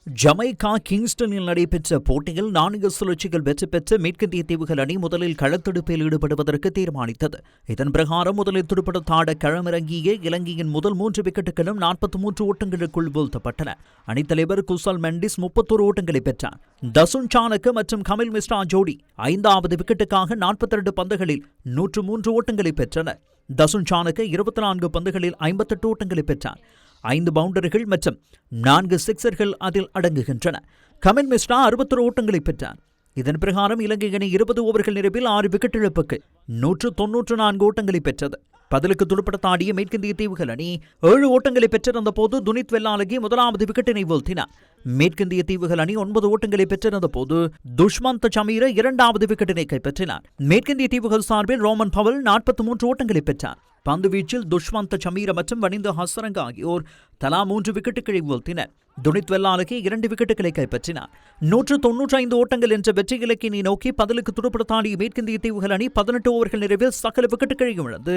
Jamaica கிங்ஸ்டனில் நடைபெற்ற போட்டியில் 4 சுழற்சிகள் வெற்றி பெற்று மேற்கிந்திய தீவுகள் அணி முதலில் களத்தெடுப்பில் ஈடுபடுவதற்கு தீர்மானித்தது. இதன் பிரகாரம் முதலில் துடுப்படுத்தாட களமிறங்கிய இலங்கையின் முதல் 3 விக்கெட்டுகளும் 43 ஓட்டங்களுக்குள் வீழ்த்தப்பட்டன. அணித்தலைவர் குசல் மெண்டிஸ் 31 ஓட்டங்களை பெற்றார். தசுன் சாணக்க மற்றும் கமில் மிஸ்ரா ஜோடி 5வது விக்கெட்டுக்காக 42 பந்துகளில் 103 ஓட்டங்களை பெற்றனர். தசுன் சாணக்க 24 பந்துகளில் 58 ஓட்டங்களை பெற்றார். 5 பவுண்டர்கள் மற்றும் 4 சிக்சர்கள் அதில் அடங்குகின்றன. கமில் மிஸ்ரா 61 ஓட்டங்களை பெற்றார். இதன் பிரகாரம் இலங்கை அணி 20 ஓவர்கள் நிறைவில் 6 விக்கெட் இழப்புக்கு 194 ஓட்டங்களை பெற்றது. பதிலுக்கு துடுப்படுத்தாடிய மேற்கிந்திய தீவுகள் அணி 7 ஓட்டங்களை பெற்றிருந்த போது துனித் வெல்லாலகி 1வது விக்கெட்டினை வீழ்த்தினார். மேற்கிந்திய தீவுகள் அணி 9 ஓட்டங்களை பெற்றிருந்த போது துஷ்மந்த் சமீர 2வது விக்கெட்டினை கைப்பற்றினார். மேற்கிந்திய தீவுகள் சார்பில் ரோமன் பவல் 43 ஓட்டங்களை பெற்றார். பந்து வீச்சில் துஷ்மந்த் சமீர மற்றும் வனிந்து ஹசரங்க ஆகியோர் தலா 3 விக்கெட்டுகளை வீழ்த்தினர். துனித் வெல்லாலகி 2 விக்கெட்டுகளை கைப்பற்றினார். 195 ஓட்டங்கள் என்ற வெற்றி இலக்கினை நோக்கி பதிலுக்கு துடுப்படுத்தாடிய மேற்கிந்திய தீவுகள் அணி 18 ஓவர்கள் நிறைவில் சகல விக்கெட்டுகளையும் இழந்து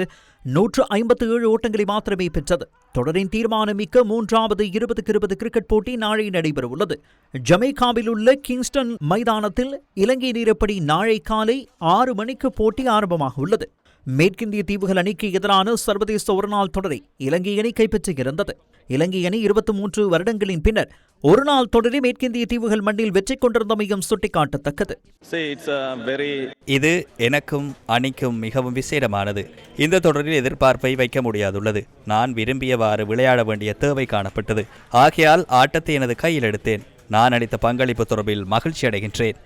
157 ஓட்டங்களை மாத்திரமே பெற்றது. தொடரின் தீர்மானமிக்க 3வது 20-20 கிரிக்கெட் போட்டி நாளை நடைபெறவுள்ளது. ஜமைக்காவில் உள்ள கிங்ஸ்டன் மைதானத்தில் இலங்கை நேரப்படி நாளை காலை 6 மணிக்கு போட்டி ஆரம்பமாக உள்ளது. மேற்கிந்திய தீவுகள் அணிக்கு எதிரான சர்வதேச ஒருநாள் தொடரை இலங்கை அணி கைப்பற்றியிருந்தது. இலங்கை அணி 23 வருடங்களின் பின்னர் ஒருநாள் தொடரை மேற்கிந்திய தீவுகள் மண்ணில் வெற்றி கொண்டிருந்தமையும் சுட்டிக்காட்டத்தக்கது. இது எனக்கும் அணிக்கும் மிகவும் விசேடமானது. இந்த தொடரில் எதிர்பார்ப்பை வைக்க முடியாதுள்ளது. நான் விரும்பியவாறு விளையாட வேண்டிய தேவை காணப்பட்டது. ஆகையால் ஆட்டத்தை எனது கையில் எடுத்தேன். நான் அளித்த பங்களிப்பு தொடர்பில் மகிழ்ச்சி அடைகின்றேன்.